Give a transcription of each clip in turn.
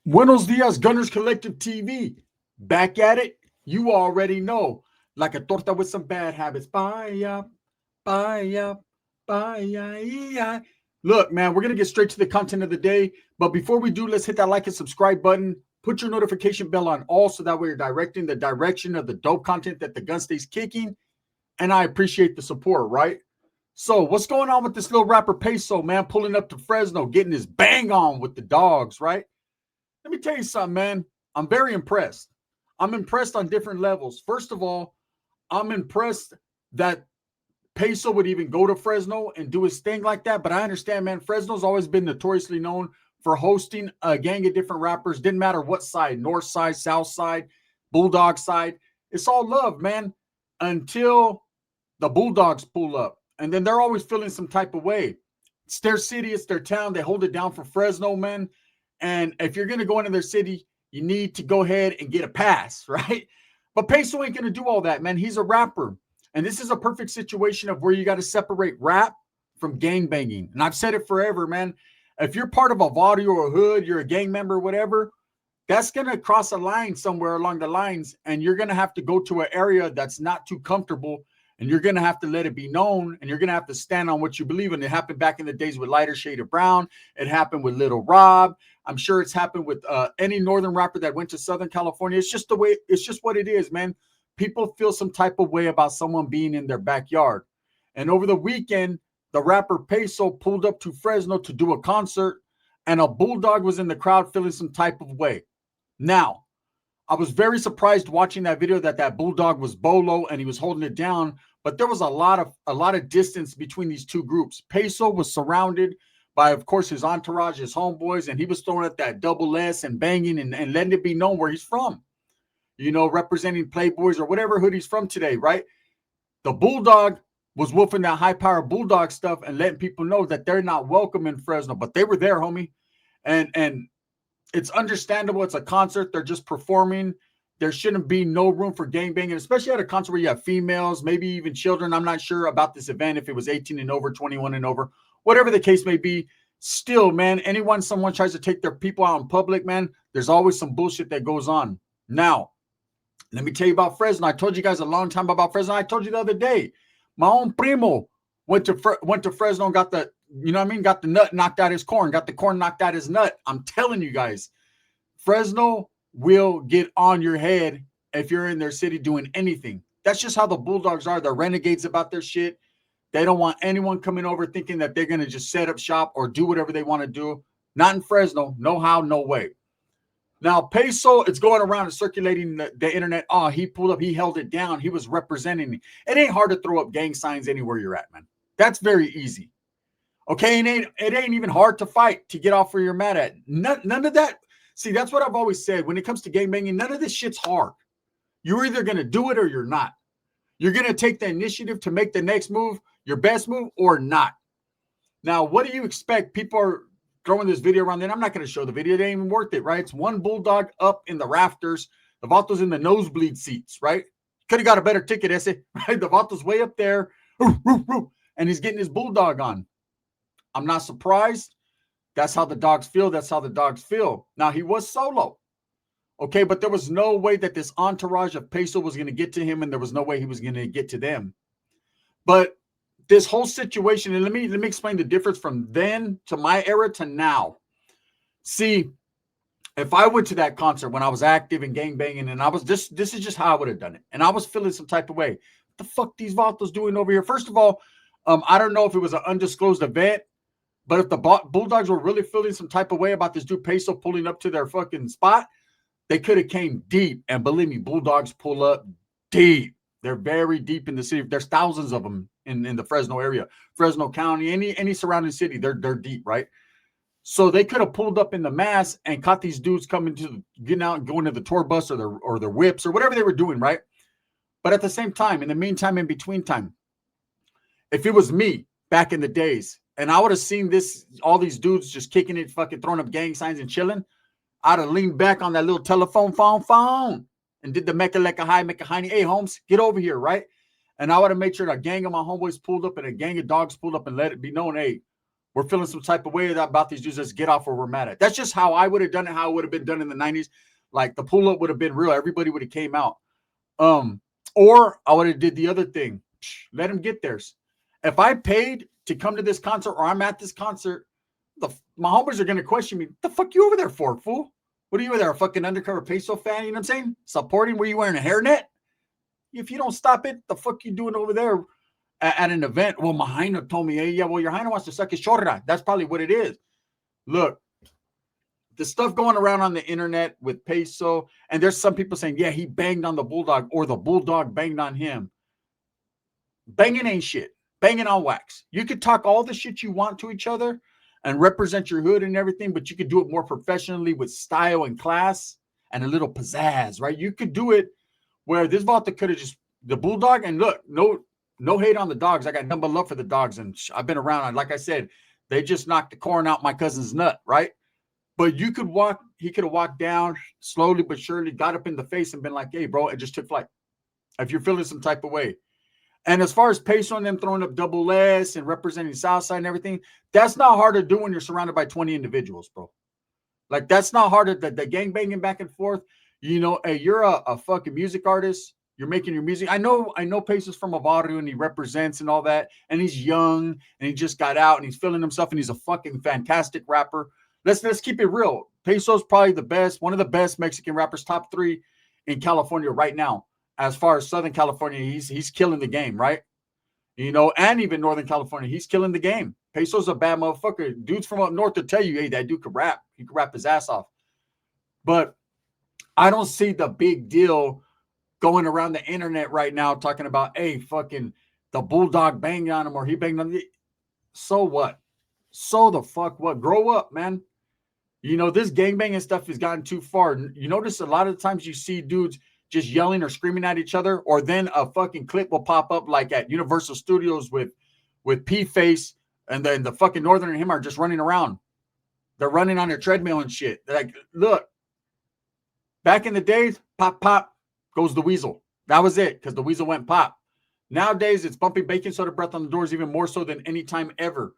Buenos dias, Gunners Collective TV. Back at it. You already know. Like a torta with some bad habits. Bye, bye, bye. Look, man, we're going to get straight to the content of the day. But before we do, let's hit that like and subscribe button. Put your notification bell on all so that way you're directing the direction of the dope content that the gun stays kicking. And I appreciate the support, right? So what's going on with this little rapper Peso, man, pulling up to Fresno, getting his bang on with the dogs, right? Let me tell you something, man. I'm very impressed. I'm impressed on different levels. First of all, I'm impressed that Peso would even go to Fresno and do his thing like that. But I understand, man, Fresno's always been notoriously known for hosting a gang of different rappers. Didn't matter what side, north side, south side, Bulldog side. It's all love, man, until the Bulldogs pull up. And then they're always feeling some type of way. It's their city. It's their town. They hold it down for Fresno, man. And if you're going to go into their city, you need to go ahead and get a pass, right? But Peso ain't going to do all that, man. He's a rapper. And this is a perfect situation of where you got to separate rap from gang banging. And I've said it forever, man. If you're part of a Vadi or a hood, you're a gang member, whatever, that's going to cross a line somewhere along the lines. And you're going to have to go to an area that's not too comfortable. And you're going to have to let it be known. And you're going to have to stand on what you believe in. It happened back in the days with Lighter Shade of Brown. It happened with Little Rob. I'm sure it's happened with any northern rapper that went to Southern California. It's just the way, it's just what it is, man. People feel some type of way about someone being in their backyard. And over the weekend, the rapper Peso pulled up to Fresno to do a concert, and a Bulldog was in the crowd feeling some type of way. Now, I was very surprised watching that video that Bulldog was Bolo and he was holding it down, but there was a lot of distance between these two groups. Peso was surrounded by, of course, his entourage, his homeboys, and he was throwing at that double S and banging and letting it be known where he's from. You know, representing Playboys or whatever hood he's from today, right? The Bulldog was wolfing that high-power Bulldog stuff and letting people know that they're not welcome in Fresno, but they were there, homie. And it's understandable. It's a concert. They're just performing. There shouldn't be no room for gangbanging, especially at a concert where you have females, maybe even children. I'm not sure about this event, if it was 18 and over, 21 and over, whatever the case may be. Still, man, someone tries to take their people out in public, man, there's always some bullshit that goes on. Now, let me tell you about Fresno. I told you guys a long time about Fresno. I told you the other day, my own primo went to Fresno and got the, you know what I mean? Got the nut knocked out his corn, got the corn knocked out his nut. I'm telling you guys, Fresno will get on your head if you're in their city doing anything. That's just how the Bulldogs are. They're renegades about their shit. They don't want anyone coming over thinking that they're going to just set up shop or do whatever they want to do. Not in Fresno. No how, no way. Now, Peso, it's going around and circulating the internet. Oh, he pulled up. He held it down. He was representing me. It ain't hard to throw up gang signs anywhere you're at, man. That's very easy. Okay, it ain't even hard to fight, to get off where you're mad at. None of that. See, that's what I've always said. When it comes to gangbanging, none of this shit's hard. You're either going to do it or you're not. You're going to take the initiative to make the next move, your best move, or not. Now, what do you expect? People are throwing this video around there. I'm not going to show the video. It ain't even worth it, right? It's one Bulldog up in the rafters. The Vato's in the nosebleed seats, right? Could have got a better ticket, ese, right? The Vato's way up there, and he's getting his Bulldog on. I'm not surprised. That's how the dogs feel. That's how the dogs feel. Now, he was solo. Okay, but there was no way that this entourage of Peso was going to get to him, and there was no way he was going to get to them. But this whole situation, and let me explain the difference from then to my era to now. See, if I went to that concert when I was active and gangbanging, and I was this is just how I would have done it, and I was feeling some type of way. What the fuck these Vatos doing over here? First of all, I don't know if it was an undisclosed event, but if the Bulldogs were really feeling some type of way about this dude Peso pulling up to their fucking spot, they could have came deep. And believe me, Bulldogs pull up deep. They're very deep in the city. There's thousands of them in the Fresno area, Fresno County, any surrounding city. They're deep, right? So they could have pulled up in the mass and caught these dudes getting out and going to the tour bus or their whips or whatever they were doing, right? But at the same time, in the meantime, in between time, if it was me back in the days, and I would have seen all these dudes just kicking it, fucking throwing up gang signs and chilling, I'd have leaned back on that little telephone phone and did the mecca lecca hi, mecca hiney. Hey, Holmes, get over here, right? And I would have made sure that a gang of my homeboys pulled up and a gang of dogs pulled up and let it be known, hey, we're feeling some type of way about these dudes. Let's get off where we're mad at. That's just how I would have done it, how it would have been done in the 90s. Like the pull up would have been real. Everybody would have came out. Or I would have did the other thing. Let them get theirs. If I paid to come to this concert or I'm at this concert, my homies are going to question me. What the fuck you over there for, fool? What are you over there, a fucking undercover Peso fan? You know what I'm saying? Supporting where you wearing a hairnet? If you don't stop it, the fuck you doing over there at an event? Well, my Heino told me, hey, yeah, well, your Heino wants to suck his chorra. That's probably what it is. Look, the stuff going around on the internet with Peso, and there's some people saying, yeah, he banged on the Bulldog or the Bulldog banged on him. Banging ain't shit. Banging on wax. You could talk all the shit you want to each other and represent your hood and everything, but you could do it more professionally with style and class and a little pizzazz, right? You could do it where this Volta could have just, the Bulldog, and look, no hate on the dogs. I got nothing but love for the dogs, and I've been around. Like I said, they just knocked the corn out my cousin's nut, right? But he could have walked down slowly but surely, got up in the face and been like, hey, bro, it just took flight. If you're feeling some type of way. And as far as Peysoh and them throwing up double S and representing Southside and everything, that's not hard to do when you're surrounded by 20 individuals, bro. Like, that's not hard to the gang banging back and forth. You know, hey, you're a fucking music artist. You're making your music. I know Peysoh's from a barrio and he represents and all that. And he's young and he just got out and he's feeling himself and he's a fucking fantastic rapper. Let's keep it real. Peysoh's probably the best, one of the best Mexican rappers, top 3 in California right now. As far as Southern California, he's killing the game, right? You know, and even Northern California, he's killing the game. Peysoh's a bad motherfucker. Dudes from up north to tell you, hey, that dude could rap. He could rap his ass off. But I don't see the big deal going around the internet right now talking about, hey, fucking the Bulldog banged on him or he banged on him. So what? So the fuck what? Grow up, man. You know, this gangbanging stuff has gotten too far. You notice a lot of times you see dudes just yelling or screaming at each other, or then a fucking clip will pop up like at Universal Studios with P-Face, and then the fucking Northern and him are just running around. They're running on their treadmill and shit. They're like, look, back in the days, pop, pop, goes the weasel. That was it, because the weasel went pop. Nowadays, it's bumping baking soda breath on the doors even more so than any time ever.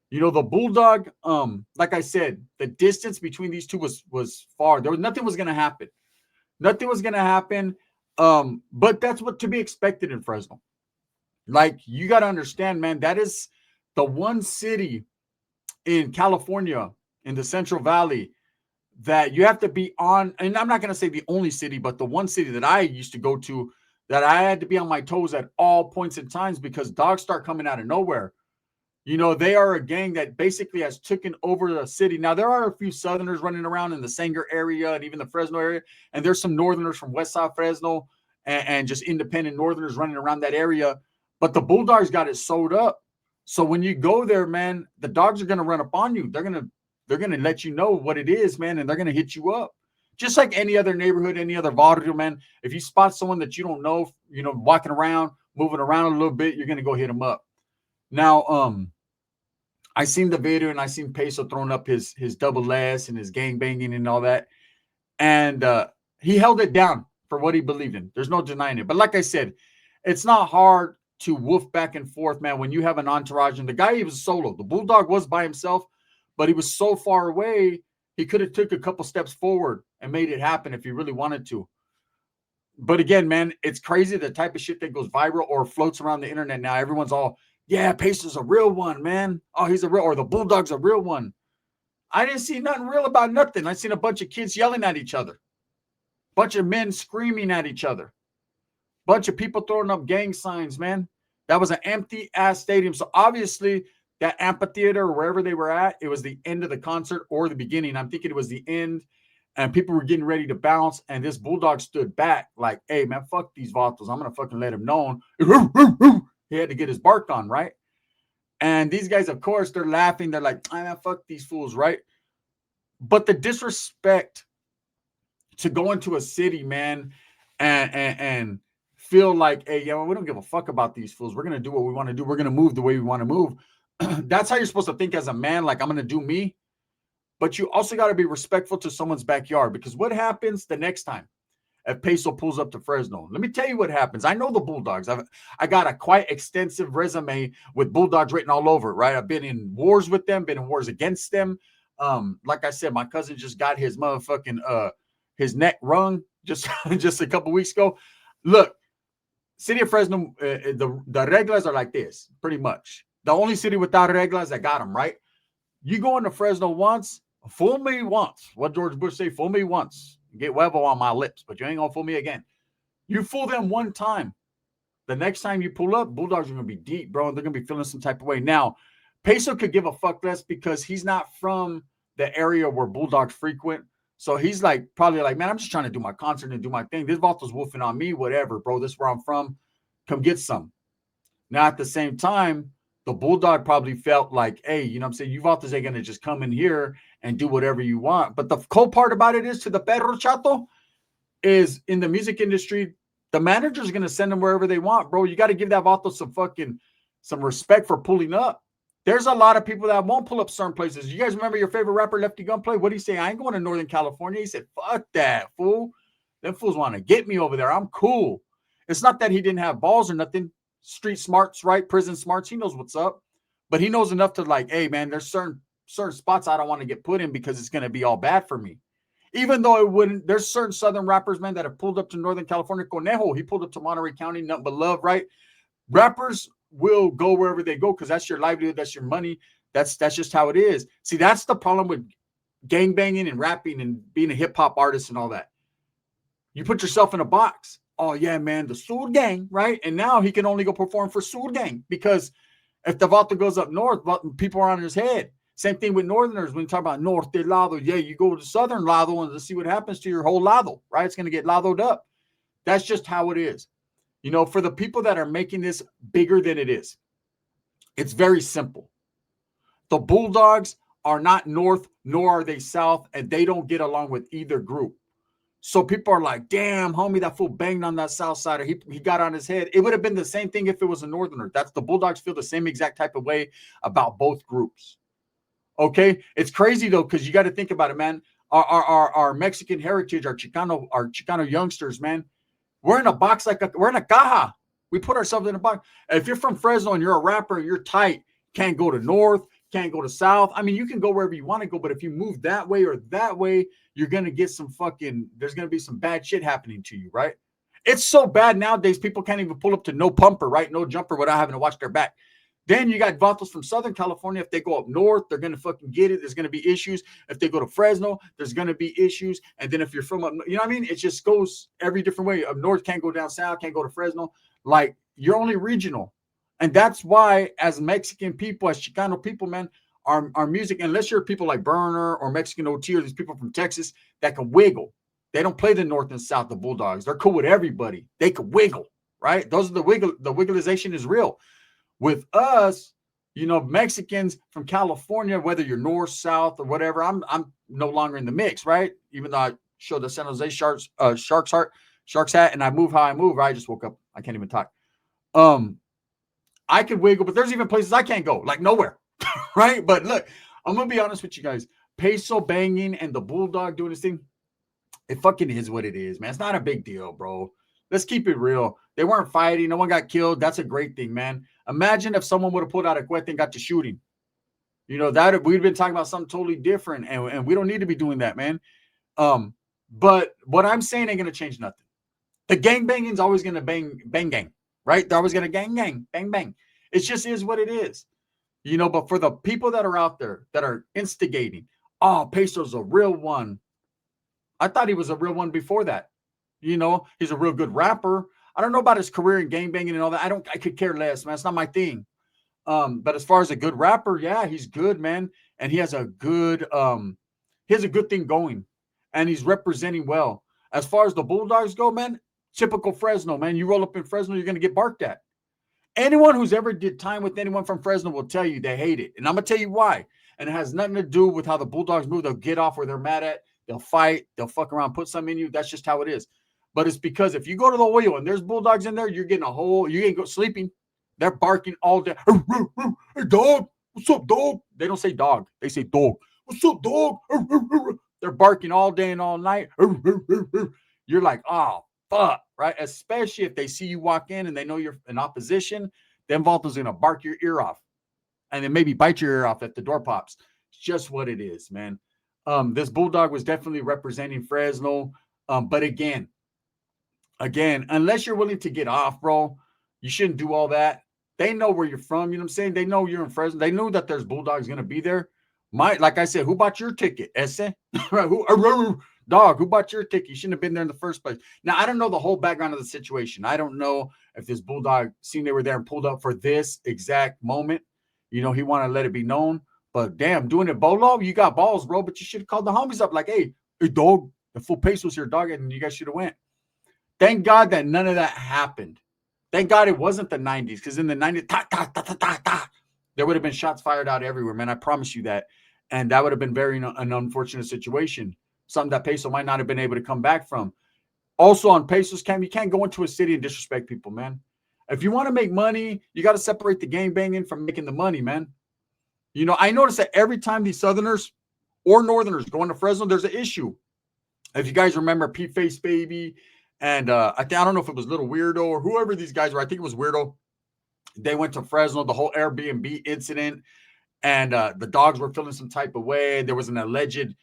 You know, the Bulldog, like I said, the distance between these two was far. Nothing was going to happen. Nothing was going to happen. But that's what to be expected in Fresno. Like, you got to understand, man, that is the one city in California, in the Central Valley, that you have to be on. And I'm not going to say the only city, but the one city that I used to go to that I had to be on my toes at all points in times because dogs start coming out of nowhere. You know, they are a gang that basically has taken over the city. Now, there are a few Southerners running around in the Sanger area and even the Fresno area. And there's some Northerners from West Side Fresno and just independent Northerners running around that area. But the Bulldogs got it sewed up. So when you go there, man, the dogs are going to run up on you. They're going to let you know what it is, man, and they're going to hit you up. Just like any other neighborhood, any other barrio, man. If you spot someone that you don't know, you know, walking around, moving around a little bit, you're going to go hit them up. Now, I seen the video and I seen Peso throwing up his double S and his gang banging and all that. And he held it down for what he believed in. There's no denying it. But like I said, it's not hard to woof back and forth, man, when you have an entourage. And the guy, he was solo. The Bulldog was by himself, but he was so far away, he could have took a couple steps forward and made it happen if he really wanted to. But again, man, it's crazy the type of shit that goes viral or floats around the internet now. Everyone's all, yeah, Peso's a real one, man. Oh, he's a real, or the Bulldog's a real one. I didn't see nothing real about nothing. I seen a bunch of kids yelling at each other. Bunch of men screaming at each other. Bunch of people throwing up gang signs, man. That was an empty-ass stadium. So obviously, that amphitheater or wherever they were at, it was the end of the concert or the beginning. I'm thinking it was the end. And people were getting ready to bounce. And this Bulldog stood back like, hey, man, fuck these vatos. I'm going to fucking let him know. He had to get his bark on, right? And these guys, of course, they're laughing. They're like, ah, man, fuck these fools, right? But the disrespect to go into a city, man, and feel like, hey, yo, we don't give a fuck about these fools. We're going to do what we want to do. We're going to move the way we want to move. That's how you're supposed to think as a man. Like, I'm going to do me. But you also got to be respectful to someone's backyard, because what happens the next time? if Peso pulls up to Fresno. Let me tell you what happens. I know the Bulldogs. I got a quite extensive resume with Bulldogs written all over it, right? I've been in wars with them, been in wars against them. Like I said, my cousin just got his motherfucking his neck wrung just a couple weeks ago. Look, city of Fresno, the reglas are like this, pretty much. The only city without reglas that got them, right? You go into Fresno once, fool me once. What George Bush say? Fool me once. Get huevo on my lips, but you ain't gonna fool me again. You fool them one time. The next time you pull up, Bulldogs are gonna be deep, bro. They're gonna be feeling some type of way. Now, Peso could give a fuck less because he's not from the area where Bulldogs frequent. So he's like, probably like, man, I'm just trying to do my concert and do my thing. This Vato's wolfing on me, whatever, bro. This is where I'm from. Come get some. Now, at the same time, the Bulldog probably felt like, hey, you know what I'm saying? You Vatos ain't going to just come in here and do whatever you want. But the cool part about it is, to the perro chato, is in the music industry, the manager's going to send them wherever they want, bro. You got to give that Vato some respect for pulling up. There's a lot of people that won't pull up certain places. You guys remember your favorite rapper, Lefty Gunplay? What did he say? I ain't going to Northern California. He said, fuck that, fool. Them fools want to get me over there. I'm cool. It's not that he didn't have balls or nothing. Street smarts, right? Prison smarts. He knows what's up. But he knows enough to like, hey, man, there's certain spots I don't want to get put in because it's going to be all bad for me. Even though it wouldn't, there's certain Southern rappers, man, that have pulled up to Northern California. Conejo, he pulled up to Monterey County, nothing but love, right? Rappers will go wherever they go because that's your livelihood, that's your money. That's just how it is. See, that's the problem with gangbanging and rapping and being a hip-hop artist and all that. You put yourself in a box. Oh, yeah, man, the Sur Gang, right? And now he can only go perform for Sur Gang because if the Vato goes up north, people are on his head. Same thing with Northerners. When you talk about Norte Lado, yeah, you go to Southern Lado and see what happens to your whole Lado, right? It's going to get Ladoed up. That's just how it is. You know, for the people that are making this bigger than it is, it's very simple. The Bulldogs are not North, nor are they South, and they don't get along with either group. So people are like, damn, homie, that fool banged on that Southsider. He got on his head. It would have been the same thing if it was a Northerner. That's the Bulldogs feel the same exact type of way about both groups. Okay? It's crazy, though, because you got to think about it, man. Our Mexican heritage, our Chicano youngsters, man, we're in a box we're in a caja. We put ourselves in a box. If you're from Fresno and you're a rapper and you're tight, can't go to North, can't go to South. I mean, you can go wherever you want to go, but if you move that way or that way, you're going to get there's going to be some bad shit happening to you, right? It's so bad nowadays, people can't even pull up to no pumper, right? No jumper without having to watch their back. Then you got Vatos from Southern California. If they go up north, they're going to fucking get it. There's going to be issues. If they go to Fresno, there's going to be issues. And then if you're from up, you know what I mean? It just goes every different way. Up north can't go down south, can't go to Fresno. Like, you're only regional. And that's why, as Mexican people, as Chicano people, man, our music, unless you're people like Burner or Mexican OT or these people from Texas that can wiggle. They don't play the North and South, the Bulldogs. They're cool with everybody. They can wiggle, right? Those are the wiggleization is real. With us, you know, Mexicans from California, whether you're north, south, or whatever, I'm no longer in the mix, right? Even though I show the San Jose Sharks hat, and I move how I move. I just woke up. I can't even talk. I could wiggle, but there's even places I can't go, like nowhere, right? But look, I'm gonna be honest with you guys. Peso banging and the Bulldog doing this thing, it fucking is what it is, man. It's not a big deal, bro. Let's keep it real. They weren't fighting. No one got killed. That's a great thing, man. Imagine if someone would have pulled out a cuete and got to shooting. You know, that we'd been talking about something totally different, and we don't need to be doing that, man. But what I'm saying ain't going to change nothing. The gangbanging is always going to bang, right? They're always going to gang, bang, bang. It just is what it is. You know, but for the people that are out there that are instigating, oh, Peysoh's a real one. I thought he was a real one before that. You know, he's a real good rapper. I don't know about his career in gangbanging and all that. I could care less, man. It's not my thing. But as far as a good rapper, yeah, he's good, man. And he has a good thing going. And he's representing well. As far as the Bulldogs go, man, typical Fresno, man. You roll up in Fresno, you're going to get barked at. Anyone who's ever did time with anyone from Fresno will tell you they hate it. And I'm going to tell you why. And it has nothing to do with how the Bulldogs move. They'll get off where they're mad at. They'll fight. They'll fuck around, put something in you. That's just how it is. But it's because if you go to the wheel and there's Bulldogs in there, you're getting you ain't go sleeping. They're barking all day. Hey, dog. What's up, dog? They don't say dog. They say dog. What's up, dog? They're barking all day and all night. you're like, oh, fuck, right? Especially if they see you walk in and they know you're in opposition, them Vatos going to bark your ear off and then maybe bite your ear off if the door pops. It's just what it is, man. This Bulldog was definitely representing Fresno. But again, unless you're willing to get off, bro, you shouldn't do all that. They know where you're from. You know what I'm saying? They know you're in Fresno. They know that there's Bulldogs going to be there. Like I said, who bought your ticket? Ese? Dog, who bought your ticket? You shouldn't have been there in the first place. Now, I don't know the whole background of the situation. I don't know if this Bulldog seen they were there and pulled up for this exact moment. You know, he wanted to let it be known. But damn, doing it Bolo, you got balls, bro. But you should have called the homies up like, hey, dog, the full Peyso's here, dog, and you guys should have went. Thank God that none of that happened. Thank God it wasn't the 90s, because in the 90s, there would have been shots fired out everywhere, man. I promise you that. And that would have been an unfortunate situation, something that Peso might not have been able to come back from. Also, on Peso's camp, you can't go into a city and disrespect people, man. If you want to make money, you got to separate the gangbanging from making the money, man. You know, I noticed that every time these Southerners or Northerners go into Fresno, there's an issue. If you guys remember P-Face Baby, and I don't know if it was Little Weirdo or whoever these guys were. I think it was Weirdo. They went to Fresno, the whole Airbnb incident, and the dogs were feeling some type of way. There was an alleged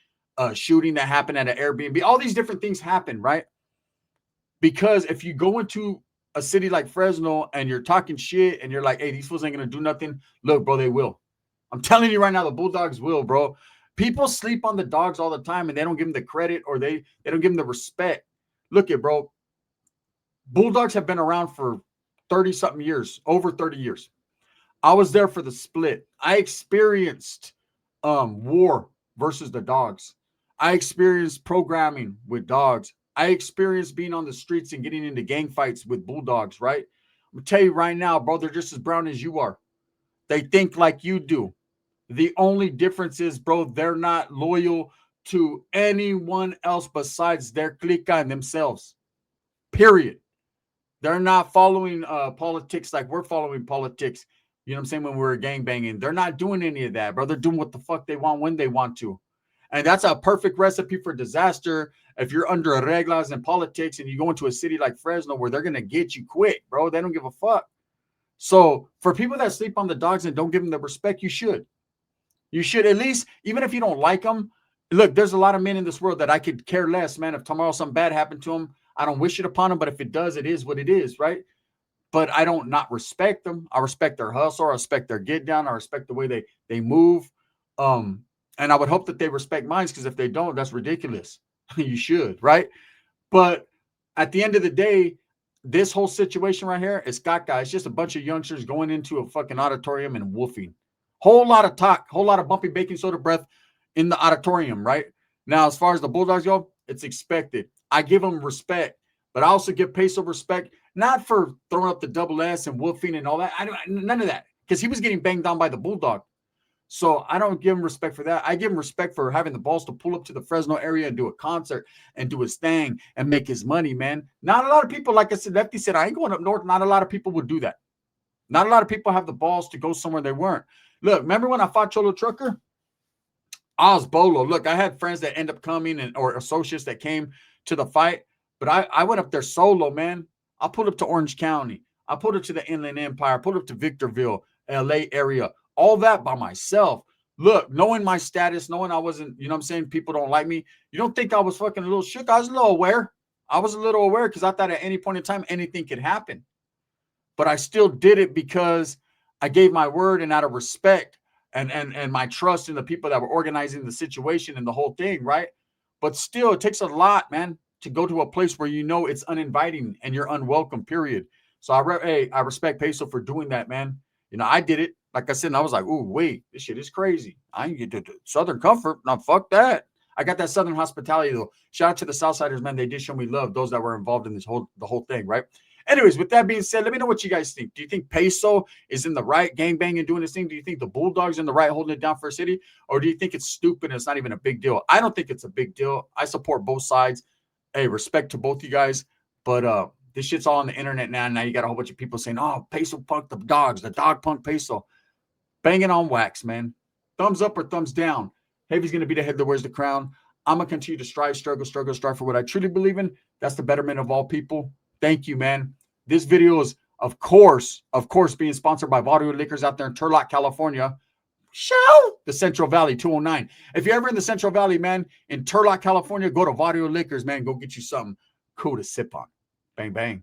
shooting that happened at an Airbnb. All these different things happen, right? Because if you go into a city like Fresno and you're talking shit and you're like, hey, these fools ain't going to do nothing. Look, bro, they will. I'm telling you right now, the Bulldogs will, bro. People sleep on the dogs all the time and they don't give them the credit or they don't give them the respect. Look at, bro, Bulldogs have been around for 30-something years, over 30 years. I was there for the split. I experienced war versus the dogs. I experienced programming with dogs. I experienced being on the streets and getting into gang fights with Bulldogs, right? I'm going to tell you right now, bro, they're just as brown as you are. They think like you do. The only difference is, bro, they're not loyal to anyone else besides their clique and themselves. Period. They're not following politics like we're following politics. You know what I'm saying? When we're gangbanging, they're not doing any of that, bro. They're doing what the fuck they want when they want to. And that's a perfect recipe for disaster if you're under reglas and politics and you go into a city like Fresno where they're going to get you quick, bro. They don't give a fuck. So for people that sleep on the dogs and don't give them the respect, you should. You should at least, even if you don't like them. Look, there's a lot of men in this world that I could care less, man. If tomorrow something bad happened to them, I don't wish it upon them. But if it does, it is what it is, right? But I don't not respect them. I respect their hustle. I respect their get down. I respect the way they move. And I would hope that they respect mine, because if they don't, that's ridiculous. You should, right? But at the end of the day, this whole situation right here is caca. It's just a bunch of youngsters going into a fucking auditorium and woofing. Whole lot of talk, whole lot of bumpy baking soda breath in the auditorium, right? Now, as far as the Bulldogs go, it's expected. I give them respect, but I also give Peso respect, not for throwing up the double S and woofing and all that. None of that, because he was getting banged down by the Bulldog. So I don't give him respect for that. I give him respect for having the balls to pull up to the Fresno area and do a concert and do his thing and make his money, man. Not a lot of people, like I said, Lefty said, I ain't going up north. Not a lot of people would do that. Not a lot of people have the balls to go somewhere they weren't. Look, remember when I fought Cholo Trucker? I was Bolo. Look, I had friends that end up coming or associates that came to the fight, but I went up there solo, man. I pulled up to Orange County. I pulled up to the Inland Empire. I pulled up to Victorville, LA area. All that by myself. Look, knowing my status, knowing I wasn't, you know what I'm saying, people don't like me. You don't think I was fucking a little shook? I was a little aware. I was a little aware because I thought at any point in time, anything could happen. But I still did it because I gave my word and out of respect and my trust in the people that were organizing the situation and the whole thing, right? But still, it takes a lot, man, to go to a place where you know it's uninviting and you're unwelcome, period. So I respect Peso for doing that, man. You know, I did it. Like I said, and I was like, ooh, wait, this shit is crazy. I ain't get to Southern comfort. Now, fuck that. I got that Southern hospitality, though. Shout out to the Southsiders, man. They did show me love, those that were involved in the whole thing, right? Anyways, with that being said, let me know what you guys think. Do you think Peso is in the right, gangbanging, doing this thing? Do you think the Bulldogs in the right, holding it down for a city? Or do you think it's stupid and it's not even a big deal? I don't think it's a big deal. I support both sides. Hey, respect to both you guys. But this shit's all on the internet now. Now you got a whole bunch of people saying, oh, Peso punked the dogs. The dog punked Peso. Banging on wax, man. Thumbs up or thumbs down. Heavy's going to be the head that wears the crown. I'm going to continue to strive for what I truly believe in. That's the betterment of all people. Thank you, man. This video is, of course, being sponsored by Vario Liquors out there in Turlock, California. Show the Central Valley 209. If you're ever in the Central Valley, man, in Turlock, California, go to Vario Liquors, man. Go get you something cool to sip on. Bang, bang.